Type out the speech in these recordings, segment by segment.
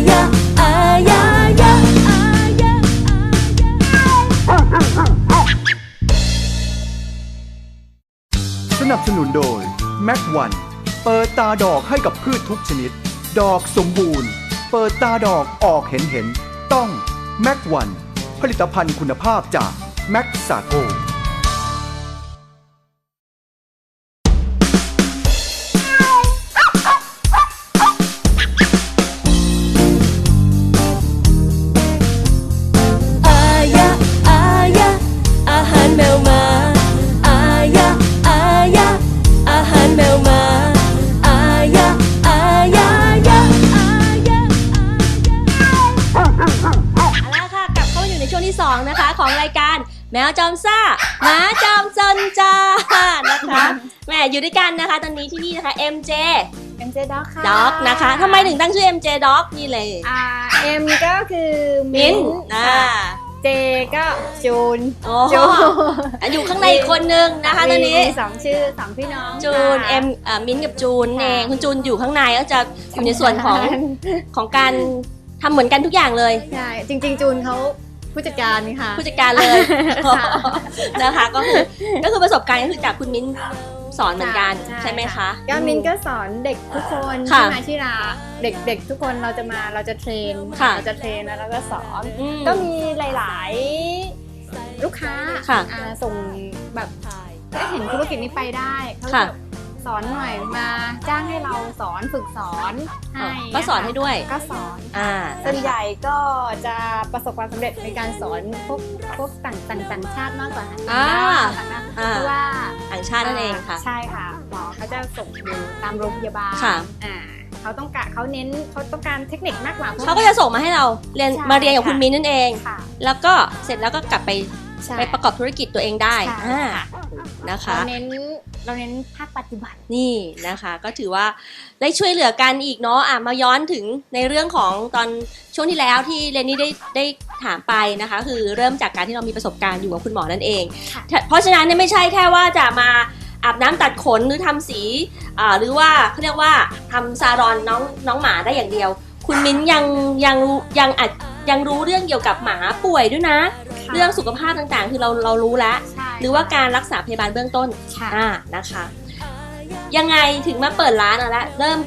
ยะอายายะอายะสนับสนุนโดยแม็กวันเปิดตาดอกให้กับพืชทุกชนิดดอกสมบูรณ์เปิดตาดอกออกเห็นต้องแม็กวันผลิตภัณฑ์คุณภาพจากแม็กซาโกอาหารแมวมาอายะอายะอาหารแมวมาอายะอายายะอายะเอาละค่ะกลับเข้ามาอยู่ในช่วงที่2นะคะของรายการแมวจอมซ่าหมาจอมซนจ้านะคะแม่อยู่ด้วยกันนะคะตอนนี้ที่นี่นะคะ MJ Dog ค่ะ Dog นะคะทำไมถึงตั้งชื่อ MJ Dog นี่เลยM ก็คือมิ้นJ ก็จูนอยู่ข้างในอีกคนนึงนะคะตอนนี้มี2ชื่อ2พี่น้องจูนมิ้นกับจูนเองคุณจูนอยู่ข้างในก็จะอยู่ในส่วนของการทำเหมือนกันทุกอย่างเลยใช่จริงๆจูนเขาผู้จัดการนี่ค่ะผู้จัดการเลยนะคะก็คือประสบการณ์ก็คือจากคุณมิ้นสอนเหมือนกันใช่ไหมคะก็มิ้นก็สอนเด็กทุกคนที่มาที่ร้านเด็กทุกคนเราจะเทรนแล้วเราก็สอนก็มีหลายๆลูกค้าส่งแบบได้เห็นธุรกิจนี้ไปได้เขาสอนหน่อยมาจ้างให้เราสอนฝึกสอนให้ก็สอนให้ด้วยก็สอนส่วนใหญ่ก็จะประสบความสำเร็จในการสอนพวกต่างชาติมากกว่าเพราะว่าต่างชาตินั่นเองค่ะใช่ค่ะหมอเขาจะส่งอยู่ตามโรงพยาบาลเขาต้องการเทคนิคมากกว่าเขาก็จะส่งมาให้เราเรียนกับคุณมิ้นนั่นเองแล้วก็เสร็จแล้วก็กลับไปประกอบธุรกิจตัวเองได้นะคะเราเน้นภาคปฏิบัตินี่นะคะก็ถือว่าได้ช่วยเหลือกันอีกเนาะมาย้อนถึงในเรื่องของตอนช่วงที่แล้วที่เรนนี่ได้ถามไปนะคะคือเริ่มจากการที่เรามีประสบการณ์อยู่กับคุณหมอนั่นเองเพราะฉะนั้นเนี่ยไม่ใช่แค่ว่าจะมาอาบน้ำตัดขนหรือทำสีหรือว่าเขาเรียกว่าทำซาลอนน้องหมาได้อย่างเดียวคุณมิ้นยังรู้เรื่องเกี่ยวกับหมาป่วยด้วยนะเรื่องสุขภาพต่างๆคือเรารู้แล้วหรือว่าการรักษาพยาบาลเบื้องต้นนะคะยังไงถึงมาเปิดร้านแล้วเริ่ม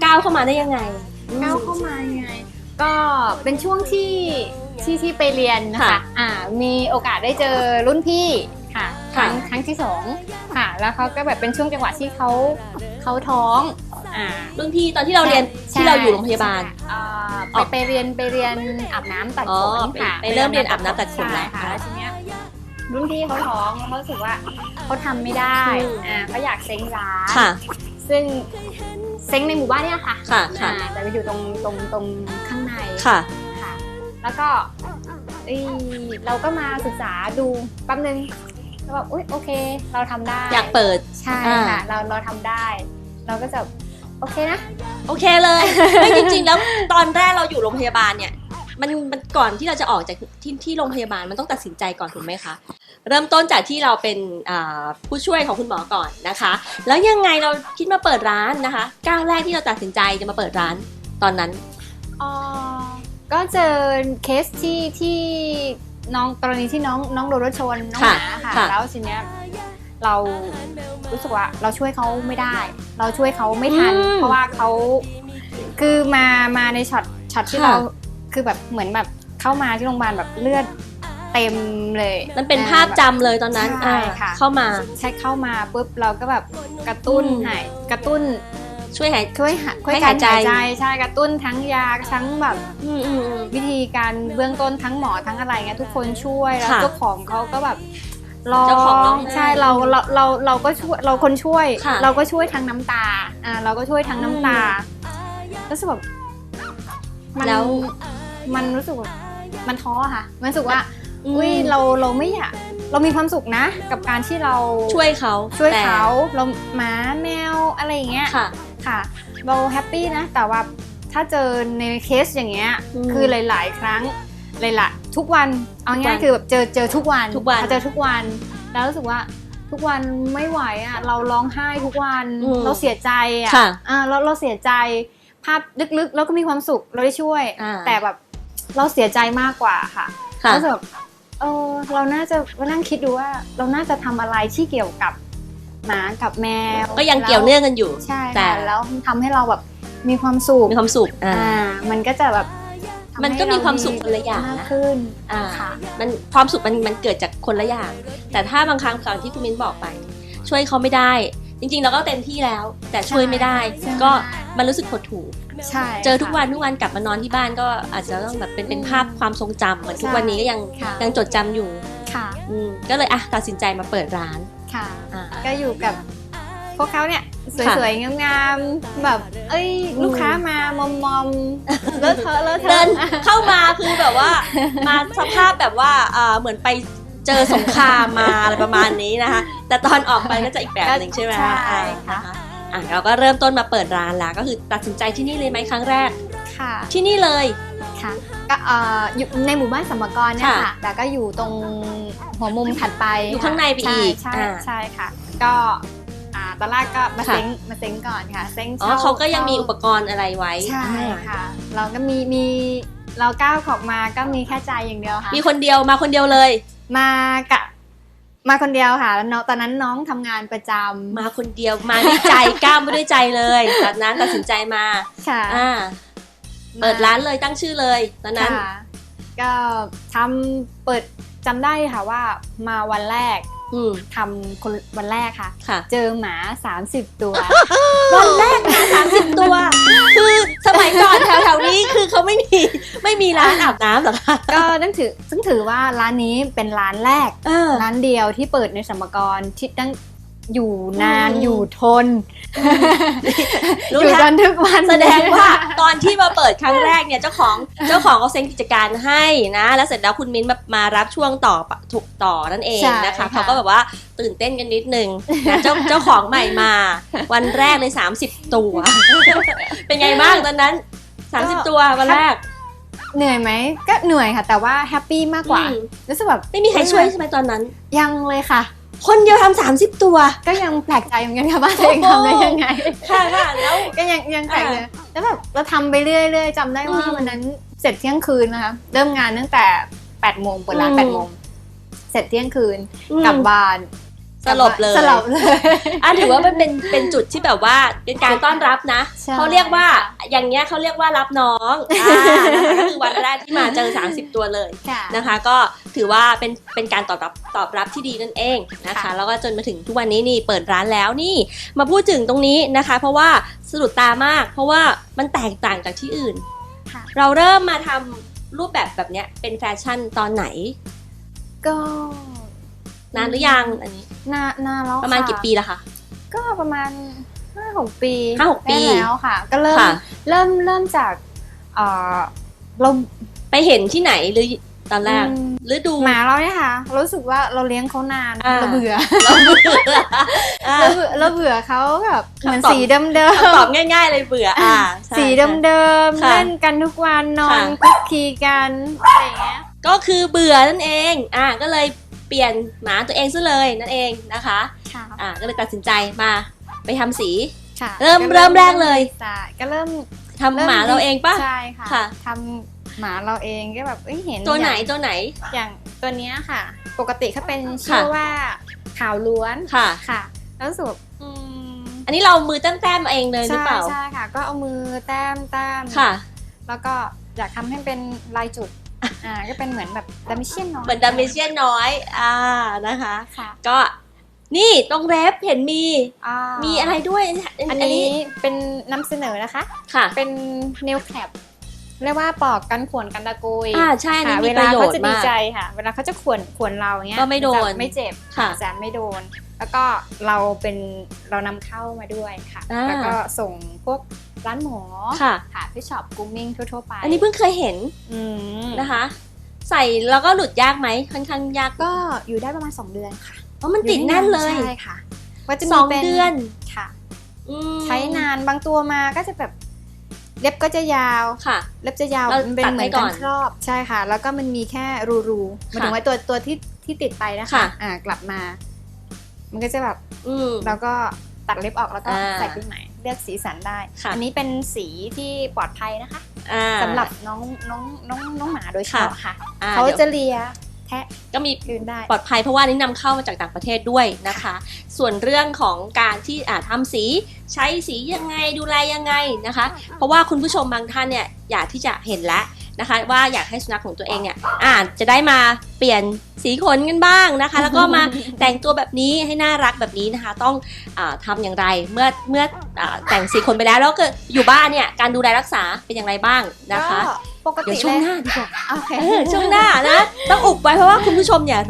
ก้าวเข้ามาได้ยังไงก็เป็นช่วงที่ไปเรียนนะคะมีโอกาสได้เจอรุ่นพี่ค่ะครั้งที่2ค่ะแล้วเขาก็แบบเป็นช่วงจังหวะที่เขาท้องรุ่นพี่ตอนที่เราเรียนที่เราอยู่โรงพยาบาลไปเรียนอาบน้ำตัดขนค่ะไปเริ่มเรียนอาบน้ำตัดขนแล้วค่ะแล้วทีเนี้ยรุ่นพี่เขาท้องเขารู้สึกว่าเขาทำไม่ได้เขาอยากเซ้งร้านซึ่งเซ้งในหมู่บ้านเนี่ยค่ะแต่ไปอยู่ตรงข้างในค่ะแล้วก็เราก็มาศึกษาดูแป๊บนึงแล้วแบบโอเคเราทำได้อยากเปิดใช่ค่ะเราทำได้เราก็จะโอเคนะโอเคเลยไม่จริงๆแล้วตอนแรกเราอยู่โรงพยาบาลเนี่ยมันก่อนที่เราจะออกจากที่โรงพยาบาลมันต้องตัดสินใจก่อนถูกไหมคะเริ่มต้นจากที่เราเป็นผู้ช่วยของคุณหมอก่อนนะคะแล้วยังไงเราคิดมาเปิดร้านนะคะก้าวแรกที่เราตัดสินใจจะมาเปิดร้านตอนนั้นก็เจอเคสที่น้องกรณีที่น้องโดนรถชนน้องหมาค่ะแล้วทีเนี้ยเรารู้สึกว่าเราช่วยเขาไม่ได้เราช่วยเขาไม่ทันเพราะว่าเขาคือมาในช็อตที่เราคือแบบเหมือนแบบเข้ามาที่โรงพยาบาลแบบเลือดเต็มเลยมันเป็นภาพจำเลยตอนนั้นเข้ามาปุ๊บเราก็แบบกระตุ้นช่วยหายใจใช่กระตุ้นทั้งยาทั้งแบบวิธีการเบื้องต้นทั้งหมอทั้งอะไรเงี้ยทุกคนช่วยแล้วเจ้าของเขาก็แบบใช่เราก็ช่วยเราคนช่วยเราก็ช่วยทั้งน้ำตาเราก็ช่วยทั้งน้ำตาแล้วรู้สึกแบบมันรู้สึกว่ามันท้อค่ะมันรู้สึกว่าเราไม่อยากเรามีความสุขนะกับการที่เราช่วยเขาเราหมาแมวอะไรอย่างเงี้ยค่ะเราแฮปปี้นะแต่ว่าถ้าเจอในเคสอย่างเงี้ยคือหลายๆครั้งทุกวันเอาง่ายคือแบบเจอทุกวันเจอทุกวันแล้วรู้สึกว่าทุกวันไม่ไหวอ่ะเราร้องไห้ทุกวันเราเสียใจอ่ะเราเสียใจ ภาพลึกๆแล้วก็มีความสุขเราได้ช่วยแต่แบบเราเสียใจมากกว่าค่ะแล้วแบบเราน่าจะมานั่งคิดดูว่าเราน่าจะทำอะไรที่เกี่ยวกับหมากับแมวก็ยังเกี่ยวเนื่องกันอยู่ใช่แต่แล้วทำให้เราแบบมีความสุขมันก็จะแบบมันก็มีความสุขคนละอย่างนะขึ้นมันความสุขมันเกิดจากคนละอย่างแต่ถ้าบางครั้งก่อนที่คุณมิ้นบอกไปช่วยเขาไม่ได้จริงๆเราก็เต็มที่แล้วแต่ช่วยไม่ได้ก็มันรู้สึกหดหู่เจอทุกวันกลับมานอนที่บ้านก็อาจจะต้องแบบเป็นภาพความทรงจำเหมือนทุกวันนี้ก็ยังจดจำอยู่ก็เลยตัดสินใจมาเปิดร้านก็อยู่กับพวกเขาเนี่ยสวยๆงามๆแบบลูกค้ามามอมเลอะเทอะเดินเข้ามาคือแบบว่ามาสภาพแบบว่าเหมือนไปเจอสงครามมาอะไรประมาณนี้นะคะแต่ตอนออกไปก็จะอีกแบบหนึ่งใช่ไหมใช่ค่ะเราก็เริ่มต้นมาเปิดร้านแล้วก็คือตัดสินใจที่นี่เลยไหมครั้งแรกค่ะที่นี่เลยค่ะก็อยู่ในหมู่บ้านสัมมกรเนี่ยค่ะแต่ก็อยู่ตรงหัวมุมถัดไปอยู่ข้างในไปอีกใช่ค่ะก็ตอนแรกก็มาเซ้งก่อนค่ะเซ้งเขาก็ยังมีอุปกรณ์อะไรไว้ใช่ค่ะเราก็มีเราก้าวออกมาก็มีแค่ใจอย่างเดียวค่ะมีคนเดียวมาคนเดียวเลยมาคนเดียวค่ะแล้วตอนนั้นน้องทำงานประจำมาคนเดียวมาด้วยใจก้าวมาด้วยใจเลยตอนนั้นตัดสินใจมาค่ะเปิดร้านเลยตั้งชื่อเลยตอนนั้นก็เปิดจำได้ค่ะว่ามาวันแรกทำคนวันแรกค่ะเจอหมา30ตัววันแรกมา30ตัวคือสมัยก่อนแถวๆนี้คือเขาไม่มีร้านอาบน้ำหรอคะก็ซึ่งถือว่าร้านนี้เป็นร้านแรกร้านเดียวที่เปิดในสัมมกรที่ตั้งอยู่นานอยู่ทนอยู่กันทุกวันแสดงว่าตอนที่มาเปิดครั้งแรกเนี่ยเจ้าของเขาเซ็นกิจการให้นะแล้วเสร็จแล้วคุณมิ้นมารับช่วงต่อนั่นเองนะคะเขาก็แบบว่าตื่นเต้นกันนิดนึงนะเจ้าของใหม่มาวันแรกเลย30ตัวเป็นไงบ้างตอนนั้น30ตัววันแรกเหนื่อยไหมก็เหนื่อยค่ะแต่ว่าแฮปปี้มากกว่ารู้สึกแบบไม่มีใครช่วยใช่ไหมตอนนั้นยังเลยค่ะคนเดียวทำ30ตัวก็ยังแปลกใจเหมือนกันค่ะว่าตัวเองทำได้ยังไงค่ะแล้วก็ยังแปลกเลยแล้วแบบเราทำไปเรื่อยๆจำได้ว่าวันนั้นเสร็จเที่ยงคืนนะคะเริ่มงานตั้งแต่8 โมงเปิดร้าน8 โมงเสร็จเที่ยงคืนกลับบ้านสลบเลยถือว่ามันเป็นจุดที่แบบว่าเป็นการต้อนรับนะเขาเรียกว่าอย่างเงี้ยเขาเรียกว่ารับน้องก็คือวันแรกที่มาเจอ30ตัวเลยนะคะก็ถือว่าเป็นการตอบรับที่ดีนั่นเองนะคะแล้วก็จนมาถึงทุกวันนี้นี่เปิดร้านแล้วนี่มาพูดถึงตรงนี้นะคะเพราะว่าสะดุดตามากเพราะว่ามันแตกต่างจากที่อื่นเราเริ่มมาทำรูปแบบเนี้ยเป็นแฟชั่นตอนไหนก็นานหรือยังอันนี้นานแล้วประมาณกี่ปีแล้วคะก็ประมาณ 5-6 ปีแล้วค่ะก็เริ่มจากเราไปเห็นที่ไหนหรือตอนแรกหรือดูหมาเราเนี่ยค่ะรู้สึกว่าเราเลี้ยงเขานานเราเบื่อเขาแบบเหมือนสีเดิมตอบง่ายๆเลยเบื่อสีเดิมเล่นกันทุกวันนอนคุกคีกันอะไรอย่างเงี้ยก็คือเบื่อนั่นเองก็เลยเปลี่ยนหมาตัวเองซะเลยนั่นเองนะคะก็เลยตัดสินใจมาไปทำสีเริ่มแรกเลยก็เริ่มทำหมาเราเองป่ะใช่ค่ะทำหมาเราเองก็แบบเห็นตัวไหนอย่างตัวนี้ค่ะปกติเขาเป็นชื่อว่าขาวล้วนค่ะแล้วสุดอันนี้เรามือแต้มเองเลยหรือเปล่าใช่ค่ะก็เอามือแต้มค่ะแล้วก็อยากทำให้เป็นลายจุดก็เป็นเหมือนแบบดัมเมเชียนน้อยเหมือนดัมเมเชียนน้อยนะคะก็นี่ตรงเล็บเห็นมีอะไรด้วยอันนี้เป็นนำเสนอนะคะเป็นเนลแคปเรียกว่าปอกกันข่วนกันตะกุยใช่นี่มีประโยชน์มากเวลาเขาจะดีใจค่ะเวลาเขาจะข่วนเราเงี้ยก็ไม่โดนไม่เจ็บจะไม่โดนแล้วก็เรานำเข้ามาด้วยค่ะแล้วก็ส่งพวกร้านหมอค่ะที่ช็อปกรูมมิ่งทั่วไปอันนี้เพิ่งเคยเห็นนะคะใส่แล้วก็หลุดยากไหมค่อนข้างยากก็อยู่ได้ประมาณ2 เดือนค่ะเพราะมันติดแน่นเลยใช่ค่ะว่าจะมี2 เดือนค่ะใช้นานบางตัวมาก็จะแบบเล็บก็จะยาวเล็บจะยาวมันเป็นเหมือนกันครอบใช่ค่ะแล้วก็มันมีแค่รูหมายถึงว่าตัวที่ติดไปนะคะกลับมามันก็จะแบบแล้วก็ตัดเล็บออกแล้วก็ใส่ขึ้นใหม่ เลือกสีสันได้อันนี้เป็นสีที่ปลอดภัยนะคะสำหรับน้องหมาโดยเฉพาะค่ะเขาจะเลียแทะก็มีคืนได้ปลอดภัยเพราะว่านี้นำเข้ามาจากต่างประเทศด้วยนะคะส่วนเรื่องของการที่ทำสีใช้สียังไงดูแลยังไงนะคะเพราะว่าคุณผู้ชมบางท่านเนี่ยอยากที่จะเห็นแล้วนะคะว่าอยากให้สุนัขของตัวเองเนี่ยจะได้มาเปลี่ยนสีขนกันบ้างนะคะแล้วก็มาแต่งตัวแบบนี้ให้น่ารักแบบนี้นะคะต้องทำอย่างไรเมื่อแต่งสีขนไปแล้วก็อยู่บ้านเนี่ยการดูแลรักษาเป็นอย่างไรบ้างนะคะปกติช่วงหน้าดีกว่าokay. ช่วงหน้านะต้องอุบไว้เพราะว่าคุณผู้ชมเนี่ย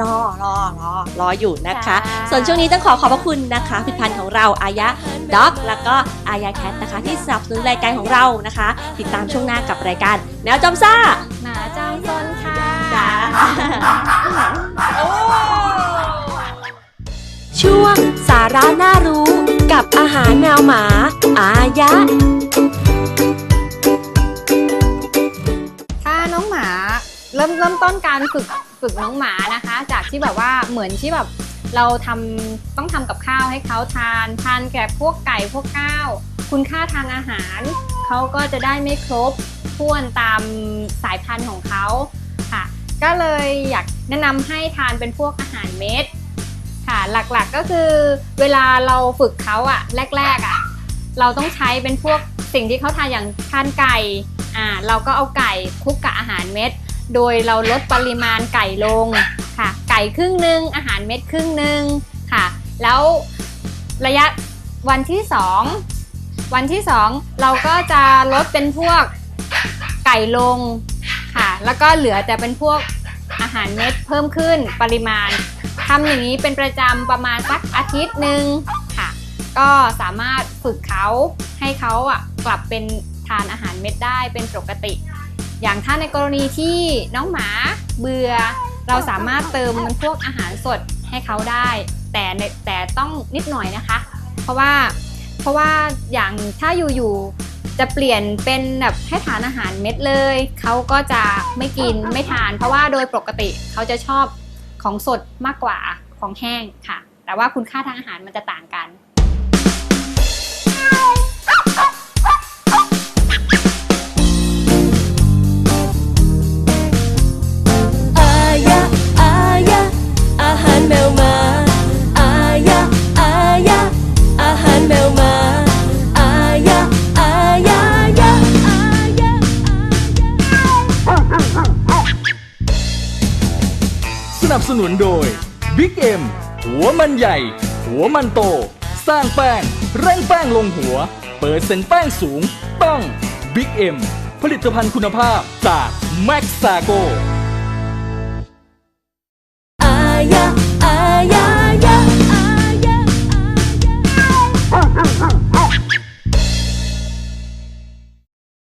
รออยู่นะคะส่วนช่วงนี้ต้องขอบพระคุณนะคะผลิตภัณฑ์ของเราอายะด็อกแล้วก็อายะแคทนะคะที่สนับสนุนรายการของเรานะคะติดตามช่วงหน้ากับรายการแมวจอมซ่าหมาจอมซนค่ะช่วงสาระน่ารู้กับอาหารแมวหมาอายะน้องหมาเริ่มต้นการฝึกน้องหมานะคะจากที่แบบว่าเหมือนที่แบบเราต้องทำกับข้าวให้เขาทานแก่พวกไก่พวกข้าวคุณค่าทางอาหารเขาก็จะได้ไม่ครบถ้วนตามสายพันธุ์ของเขาค่ะก็เลยอยากแนะนำให้ทานเป็นพวกอาหารเม็ดค่ะหลักๆก็คือเวลาเราฝึกเขาแรกเราต้องใช้เป็นพวกสิ่งที่เขาทานอย่างทานไก่เราก็เอาไก่คลุกกับอาหารเม็ดโดยเราลดปริมาณไก่ลงค่ะไก่ครึ่งนึงอาหารเม็ดครึ่งนึงค่ะแล้วระยะวันที่2เราก็จะลดเป็นพวกไก่ลงค่ะแล้วก็เหลือแต่เป็นพวกอาหารเม็ดเพิ่มขึ้นปริมาณทำอย่างนี้เป็นประจำประมาณสักอาทิตย์นึงค่ะก็สามารถฝึกเขาให้เขากลับเป็นทานอาหารเม็ดได้เป็นปกติอย่างถ้าในกรณีที่น้องหมาเบื่อเราสามารถเติมมันพวกอาหารสดให้เขาได้แต่ต้องนิดหน่อยนะคะเพราะว่าอย่างถ้าอยู่จะเปลี่ยนเป็นแบบให้ทานอาหารเม็ดเลยเขาก็จะไม่กินไม่ทานเพราะว่าโดยปกติเขาจะชอบของสดมากกว่าของแห้งค่ะแต่ว่าคุณค่าทางอาหารมันจะต่างกันอาหารแมวมาอายะอาหารแมวมาอายะสนับสนุนโดย Big M หัวมันใหญ่หัวมันโตสร้างแป้งเร่งแป้งลงหัวเปิดเซ็นแป้งสูงต้อง Big M ผลิตภัณฑ์คุณภาพจาก Max Sago